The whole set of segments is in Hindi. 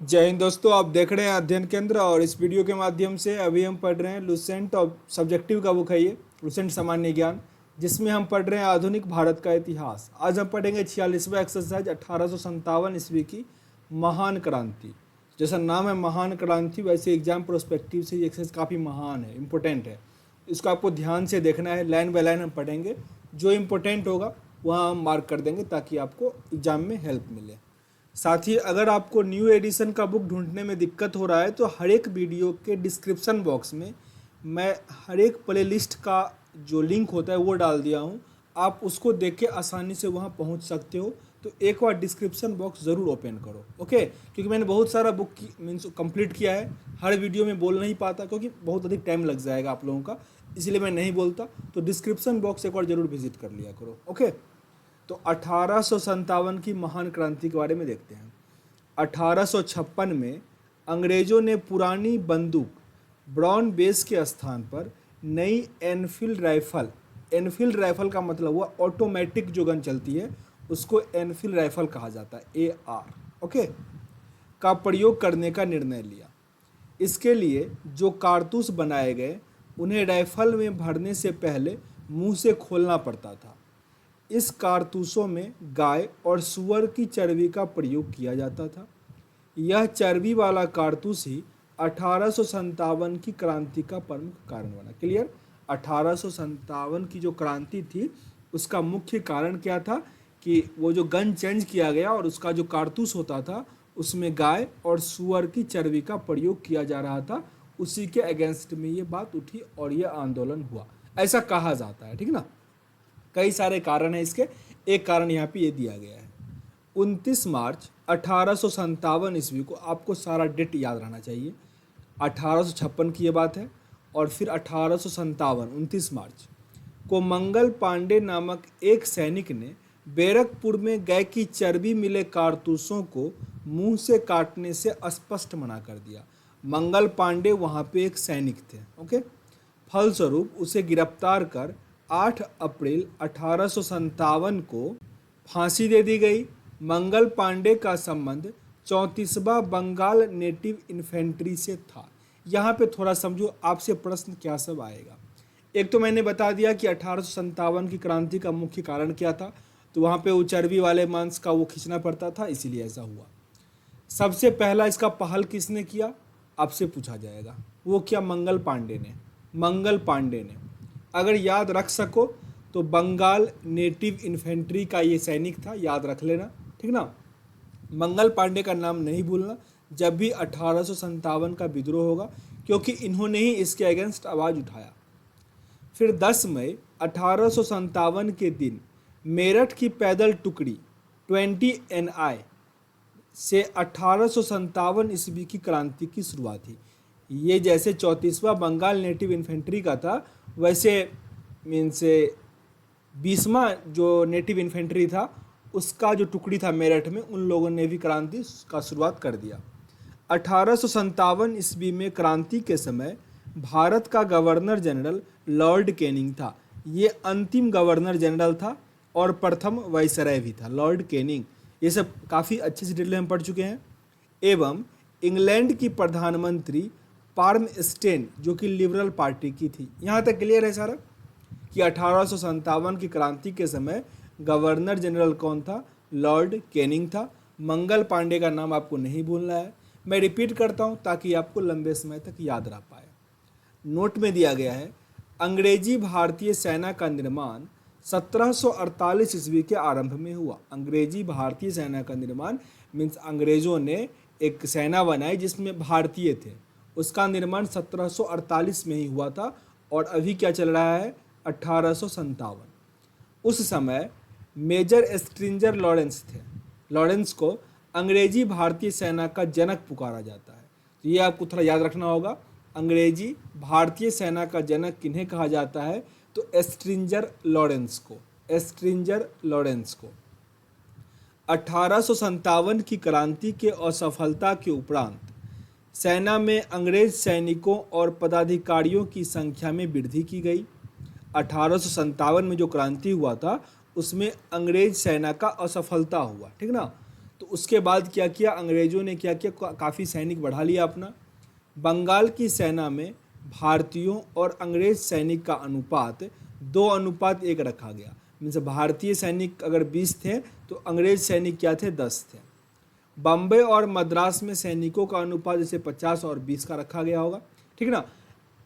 जय हिंद दोस्तों, आप देख रहे हैं अध्ययन केंद्र। और इस वीडियो के माध्यम से अभी हम पढ़ रहे हैं लुसेंट और सब्जेक्टिव का बुक है ये, लुसेंट सामान्य ज्ञान, जिसमें हम पढ़ रहे हैं आधुनिक भारत का इतिहास। आज हम पढ़ेंगे 46वां एक्सरसाइज 1857 ईस्वी की महान क्रांति। जैसा नाम है महान क्रांति, वैसे एग्जाम प्रोस्पेक्टिव से ये एक्सरसाइज काफ़ी महान है, इंपॉर्टेंट है। इसको आपको ध्यान से देखना है, लाइन बाय लाइन हम पढ़ेंगे। जो इम्पोर्टेंट होगा वहाँ हम मार्क कर देंगे ताकि आपको एग्जाम में हेल्प मिले। साथ ही अगर आपको न्यू एडिशन का बुक ढूंढने में दिक्कत हो रहा है तो हर एक वीडियो के डिस्क्रिप्शन बॉक्स में मैं हर एक प्लेलिस्ट का जो लिंक होता है वो डाल दिया हूँ। आप उसको देख के आसानी से वहाँ पहुँच सकते हो। तो एक बार डिस्क्रिप्शन बॉक्स ज़रूर ओपन करो, ओके। क्योंकि मैंने बहुत सारा बुक मीन्स कंप्लीट किया है, हर वीडियो में बोल नहीं पाता क्योंकि बहुत अधिक टाइम लग जाएगा आप लोगों का, इसलिए मैं नहीं बोलता। तो डिस्क्रिप्शन बॉक्स एक बार ज़रूर विजिट कर लिया करो, ओके। तो 1857 की महान क्रांति के बारे में देखते हैं। 1856 में अंग्रेजों ने पुरानी बंदूक ब्राउन बेस के स्थान पर नई एनफील्ड राइफल का मतलब हुआ ऑटोमेटिक जो गन चलती है उसको एनफील्ड राइफल कहा जाता है, AR, ओके, का प्रयोग करने का निर्णय लिया। इसके लिए जो कारतूस बनाए गए उन्हें राइफल में भरने से पहले मुंह से खोलना पड़ता था। इस कारतूसों में गाय और सूअर की चर्बी का प्रयोग किया जाता था। यह चर्बी वाला कारतूस ही 1857 की क्रांति का प्रमुख कारण बना। क्लियर? 1857 की जो क्रांति थी उसका मुख्य कारण क्या था कि वो जो गन चेंज किया गया और उसका जो कारतूस होता था उसमें गाय और सूअर की चर्बी का प्रयोग किया जा रहा था। उसी के अगेंस्ट में ये बात उठी और ये आंदोलन हुआ, ऐसा कहा जाता है, ठीक ना। कई सारे कारण हैं इसके, एक कारण यहाँ पे ये दिया गया है। 29 मार्च 1857 ईस्वी को, आपको सारा डेट याद रहना चाहिए। 1856 की ये बात है और फिर 1857 29 मार्च को मंगल पांडे नामक एक सैनिक ने बैरकपुर में गाय की चर्बी मिले कारतूसों को मुंह से काटने से स्पष्ट मना कर दिया। मंगल पांडे वहाँ पे एक सैनिक थे, ओके। फलस्वरूप उसे गिरफ्तार कर 8 अप्रैल 1857 को फांसी दे दी गई। मंगल पांडे का संबंध 34वां बंगाल नेटिव इन्फेंट्री से था। यहाँ पे थोड़ा समझो, आपसे प्रश्न क्या सब आएगा। एक तो मैंने बता दिया कि 1857 की क्रांति का मुख्य कारण क्या था, तो वहाँ पे वो चर्बी वाले मांस का वो खींचना पड़ता था, इसीलिए ऐसा हुआ। सबसे पहला इसका पहल किसने किया, आपसे पूछा जाएगा। वो क्या? मंगल पांडे ने। मंगल पांडे ने, अगर याद रख सको तो बंगाल नेटिव इन्फेंट्री का ये सैनिक था, याद रख लेना, ठीक ना। मंगल पांडे का नाम नहीं भूलना जब भी 1857 का विद्रोह होगा, क्योंकि इन्होंने ही इसके अगेंस्ट आवाज़ उठाया। फिर 10 मई 1857 के दिन मेरठ की पैदल टुकड़ी 20 NI से 1857 ईस्वी की क्रांति की शुरुआत हुई। ये जैसे 34वां बंगाल नेटिव इन्फेंट्री का था, वैसे मीन्स 20वां जो नेटिव इन्फेंट्री था उसका जो टुकड़ी था मेरठ में, उन लोगों ने भी क्रांति का शुरुआत कर दिया। 1857 ईस्वी में क्रांति के समय भारत का गवर्नर जनरल लॉर्ड कैनिंग था। ये अंतिम गवर्नर जनरल था और प्रथम वाइसराय भी था, लॉर्ड कैनिंग। ये सब काफ़ी अच्छे से डिटेल में पढ़ चुके हैं। एवं इंग्लैंड की प्रधानमंत्री पार्म स्टेन, जो कि लिबरल पार्टी की थी। यहाँ तक क्लियर है सारा कि 1857 की क्रांति के समय गवर्नर जनरल कौन था? लॉर्ड कैनिंग था। मंगल पांडे का नाम आपको नहीं भूलना है। मैं रिपीट करता हूँ ताकि आपको लंबे समय तक याद रह पाए। नोट में दिया गया है, अंग्रेजी भारतीय सेना का निर्माण 1748 ईस्वी के आरंभ में हुआ। अंग्रेजी भारतीय सेना का निर्माण मीन्स अंग्रेजों ने एक सेना बनाई जिसमें भारतीय थे, उसका निर्माण 1748 में ही हुआ था। और अभी क्या चल रहा है? 1857। उस समय मेजर स्ट्रिंजर लॉरेंस थे। लॉरेंस को अंग्रेजी भारतीय सेना का जनक पुकारा जाता है। तो ये आपको थोड़ा याद रखना होगा, अंग्रेजी भारतीय सेना का जनक किन्हें कहा जाता है? तो स्ट्रिंजर लॉरेंस को, स्ट्रिंजर लॉरेंस को। 1857 की क्रांति के असफलता के उपरांत सेना में अंग्रेज सैनिकों और पदाधिकारियों की संख्या में वृद्धि की गई। 1857 में जो क्रांति हुआ था उसमें अंग्रेज सेना का असफलता हुआ, ठीक ना। तो उसके बाद क्या किया, अंग्रेज़ों ने क्या किया, काफ़ी सैनिक बढ़ा लिया अपना। बंगाल की सेना में भारतीयों और अंग्रेज सैनिक का अनुपात 2:1 रखा गया। मीन्स भारतीय सैनिक अगर 20 थे तो अंग्रेज सैनिक क्या थे, 10 थे। बम्बई और मद्रास में सैनिकों का अनुपात जैसे 50 और 20 का रखा गया होगा, ठीक ना।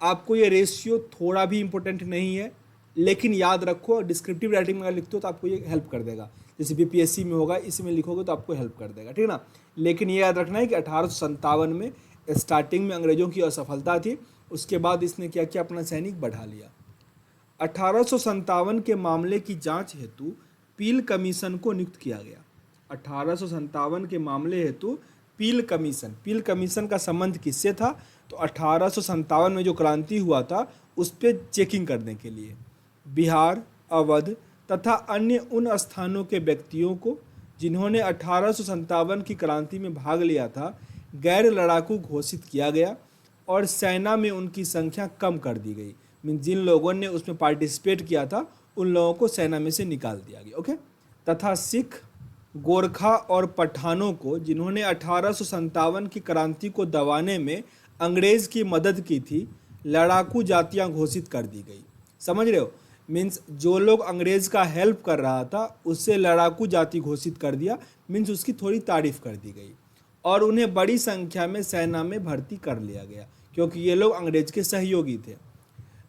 आपको ये रेशियो थोड़ा भी इम्पोर्टेंट नहीं है, लेकिन याद रखो, डिस्क्रिप्टिव राइटिंग में अगर लिखते हो तो आपको ये हेल्प कर देगा। जैसे बीपीएससी में होगा, इसमें लिखोगे तो आपको हेल्प कर देगा, ठीक ना। लेकिन ये याद रखना है कि 1857 में स्टार्टिंग में अंग्रेजों की असफलता थी, उसके बाद इसने क्या किया, अपना सैनिक बढ़ा लिया। 1857 के मामले की जांच हेतु पील कमीशन को नियुक्त किया गया। 1857 के मामले हेतु पील कमीशन का संबंध किससे था, तो 1857 में जो क्रांति हुआ था उस पर चेकिंग करने के लिए बिहार, अवध तथा अन्य उन स्थानों के व्यक्तियों को जिन्होंने 1857 की क्रांति में भाग लिया था गैर लड़ाकू घोषित किया गया और सेना में उनकी संख्या कम कर दी गई। मीन जिन लोगों ने उसमें पार्टिसिपेट किया था उन लोगों को सेना में से निकाल दिया गया, ओके। तथा सिख, गोरखा और पठानों को जिन्होंने 1857 की क्रांति को दबाने में अंग्रेज की मदद की थी लड़ाकू जातियां घोषित कर दी गई। समझ रहे हो, मीन्स जो लोग अंग्रेज का हेल्प कर रहा था उससे लड़ाकू जाति घोषित कर दिया, मीन्स उसकी थोड़ी तारीफ कर दी गई और उन्हें बड़ी संख्या में सेना में भर्ती कर लिया गया क्योंकि ये लोग अंग्रेज के सहयोगी थे।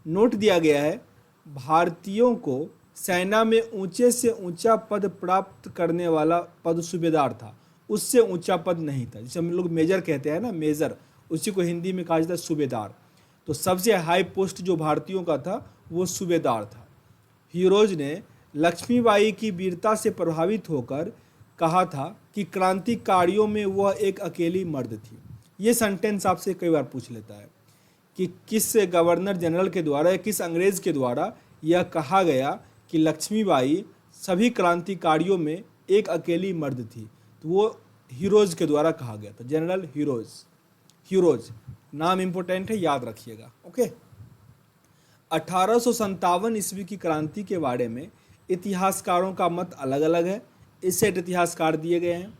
नोट दिया गया है, भारतीयों को सेना में ऊंचे से ऊंचा पद प्राप्त करने वाला पद सूबेदार था, उससे ऊंचा पद नहीं था। जिसे हम लोग मेजर कहते हैं ना, मेजर, उसी को हिंदी में कहा जाता है सूबेदार। तो सबसे हाई पोस्ट जो भारतीयों का था वो सूबेदार था। हीरोज ने लक्ष्मीबाई की वीरता से प्रभावित होकर कहा था कि क्रांतिकारियों में वह एक अकेली मर्द थी। ये सेंटेंस आपसे कई बार पूछ लेता है कि किस गवर्नर जनरल के द्वारा या किस अंग्रेज के द्वारा यह कहा गया कि लक्ष्मीबाई सभी क्रांतिकारियों में एक अकेली मर्द थी, तो वो हीरोज के द्वारा कहा गया था, जनरल हीरोज नाम इंपॉर्टेंट है, याद रखिएगा, ओके। 1857 ईस्वी की क्रांति के बारे में इतिहासकारों का मत अलग अलग है। इस सेट इतिहासकार दिए गए हैं।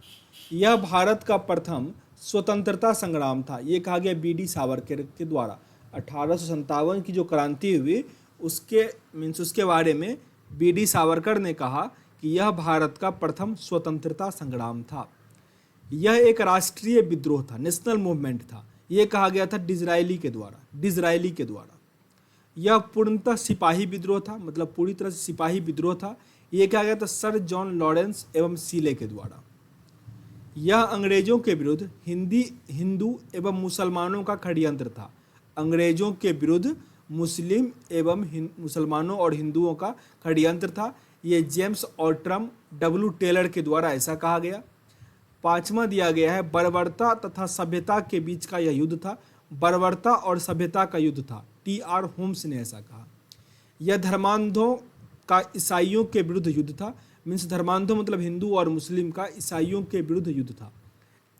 यह भारत का प्रथम स्वतंत्रता संग्राम था, ये कहा गया बी डी सावरकर के द्वारा। 1857 की जो क्रांति हुई उसके बारे में बी डी सावरकर ने कहा कि यह भारत का प्रथम स्वतंत्रता संग्राम था। यह एक राष्ट्रीय विद्रोह था, नेशनल मूवमेंट था, यह कहा गया था डिज़रायली के द्वारा। यह पूर्णतः सिपाही विद्रोह था, मतलब पूरी तरह से सिपाही विद्रोह था, यह कहा गया था सर जॉन लॉरेंस एवं सीले के द्वारा। यह अंग्रेजों के विरुद्ध हिंदू एवं मुसलमानों का षड्यंत्र था। अंग्रेजों के विरुद्ध मुस्लिम एवं मुसलमानों और हिंदुओं का षड्यंत्र था। ये जेम्स ऑल्ट्रम, डब्ल्यू टेलर के द्वारा ऐसा कहा गया। 5वां दिया गया है, बर्बरता तथा सभ्यता के बीच का यह युद्ध था। बर्बरता और सभ्यता का युद्ध था, टी.आर. होम्स ने ऐसा कहा। यह धर्मांधों का ईसाइयों के विरुद्ध युद्ध था। मीन्स धर्मांधों मतलब हिंदू और मुस्लिम का ईसाइयों के विरुद्ध युद्ध था।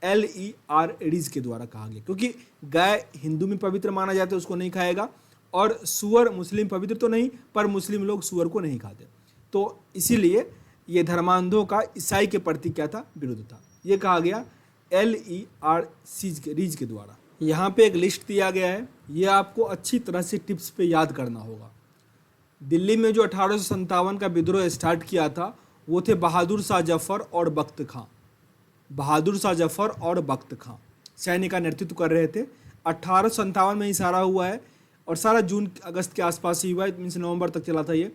L.E.R. रीज के द्वारा कहा गया, क्योंकि गाय हिंदू में पवित्र माना जाता है, उसको नहीं खाएगा, और सुअर मुस्लिम पवित्र तो नहीं, पर मुस्लिम लोग सुअर को नहीं खाते, तो इसीलिए ये धर्मांधों का ईसाई के प्रति क्या था, विरुद्ध था। ये कहा गया L.E.R. रीज के द्वारा। यहाँ पे एक लिस्ट दिया गया है, ये आपको अच्छी तरह से टिप्स पे याद करना होगा। दिल्ली में जो 1857 का विद्रोह स्टार्ट किया था वो थे बहादुर शाह जफर और बख्त खां। सैनिक का नेतृत्व कर रहे थे। 1857 में ही सारा हुआ है और सारा जून अगस्त के आसपास ही हुआ है, मीन्स नवंबर तक चला था ये,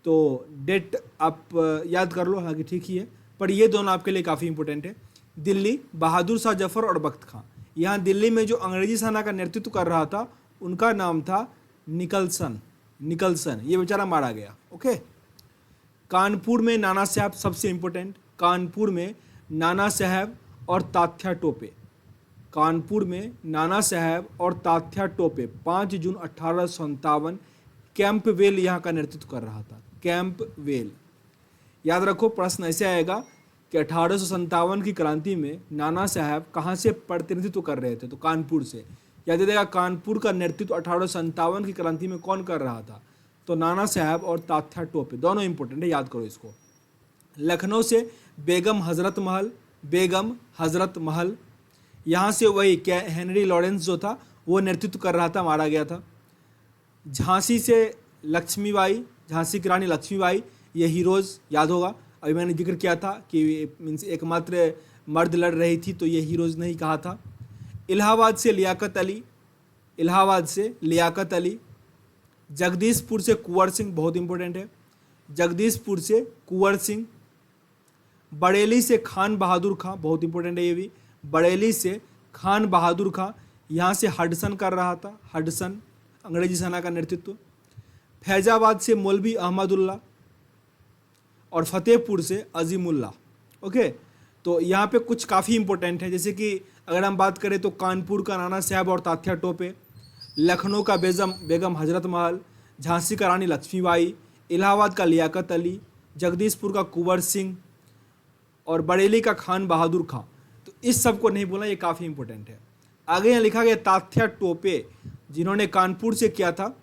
तो डेट आप याद कर लो, हालांकि ठीक ही है, पर ये दोनों आपके लिए काफ़ी इंपॉर्टेंट है। दिल्ली, बहादुर शाह जफर और बख्त खां। यहाँ दिल्ली में जो अंग्रेजी सेना का नेतृत्व कर रहा था उनका नाम था निकलसन। ये बेचारा मारा गया, ओके। कानपुर में नाना साहब, सबसे इंपॉर्टेंट, कानपुर में नाना साहब और तात्या टोपे। 5 जून 1857 कैंपवेल यहाँ का नेतृत्व कर रहा था। कैंपवेल, याद रखो, प्रश्न ऐसे आएगा कि 1857 की क्रांति में नाना साहब कहाँ से प्रतिनिधित्व कर रहे थे, तो कानपुर से। याद देगा, कानपुर का नेतृत्व 1857 की क्रांति में कौन कर रहा था, तो नाना साहब और तात्या टोपे, दोनों इंपॉर्टेंट है, याद करो इसको। लखनऊ से बेगम हजरत महल, बेगम हजरत महल, यहाँ से वही हेनरी लॉरेंस जो था वो नेतृत्व कर रहा था, मारा गया था। झांसी से लक्ष्मीबाई, झांसी की रानी लक्ष्मीबाई, ये हीरोज़ याद होगा, अभी मैंने जिक्र किया था कि मीन्स एकमात्र मर्द लड़ रही थी तो ये हीरोज़ नहीं कहा था। इलाहाबाद से लियाकत अली, इलाहाबाद से लियाकत अली। जगदीशपुर से कुंवर सिंह, बहुत इंपॉर्टेंट है, जगदीशपुर से कुंवर सिंह। बरेली से खान बहादुर खां, बहुत इंपॉर्टेंट है ये भी, बरेली से खान बहादुर खां, यहाँ से हडसन कर रहा था, हडसन अंग्रेजी सेना का नेतृत्व। फैजाबाद से मौलवी अहमदुल्ला और फतेहपुर से अजीमुल्ला। ओके, तो यहाँ पे कुछ काफ़ी इंपॉर्टेंट है, जैसे कि अगर हम बात करें तो कानपुर का नाना साहब और तात्या टोपे, लखनऊ का बेगम हजरत महल, झांसी का रानी लक्ष्मीबाई, इलाहाबाद का लियाकत अली, जगदीशपुर का कुंवर सिंह और बरेली का खान बहादुर खां। तो इस सब को नहीं बोलना, ये काफ़ी इंपॉर्टेंट है। आगे यहाँ लिखा गया तात्या टोपे, जिन्होंने कानपुर से किया था,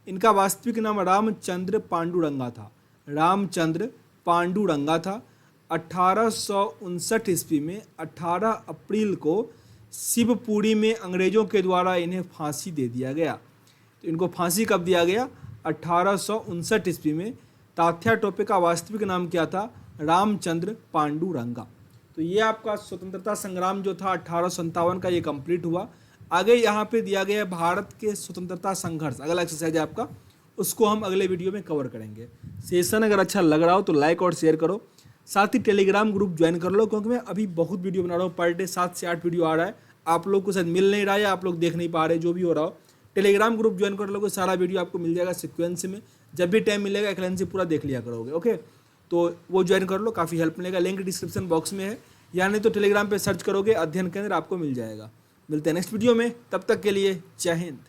इनका वास्तविक नाम रामचंद्र पांडुरंगा था, रामचंद्र पांडुरंगा था। 1859 ईस्वी में 18 अप्रैल को शिवपुरी में अंग्रेज़ों के द्वारा इन्हें फांसी दे दिया गया। तो इनको फांसी कब दिया गया? 1859 ईस्वी में। तात्या टोपे का वास्तविक नाम क्या था? रामचंद्र पांडुरंगा। तो ये आपका स्वतंत्रता संग्राम जो था 1857 का, ये कंप्लीट हुआ। आगे यहाँ पे दिया गया है भारत के स्वतंत्रता संघर्ष, अगला एक्सरसाइज है आपका, उसको हम अगले वीडियो में कवर करेंगे। सेशन अगर अच्छा लग रहा हो तो लाइक और शेयर करो, साथ ही टेलीग्राम ग्रुप ज्वाइन कर लो, क्योंकि मैं अभी बहुत वीडियो बना रहा हूँ, पर डे 7 से 8 वीडियो आ रहा है। आप लोग को शायद मिल नहीं रहा है या आप लोग देख नहीं पा रहे, जो भी हो रहा हो, टेलीग्राम ग्रुप ज्वाइन कर लोगे, सारा वीडियो आपको मिल जाएगा सिक्वेंस में। जब भी टाइम मिलेगा एक लाइन से पूरा देख लिया करोगे। ओके, तो वो ज्वाइन कर लो, काफ़ी हेल्प मिलेगा। लिंक डिस्क्रिप्शन बॉक्स में है, या नहीं तो टेलीग्राम पे सर्च करोगे अध्ययन केंद्र, आपको मिल जाएगा। मिलते हैं नेक्स्ट वीडियो में, तब तक के लिए जय हिंद।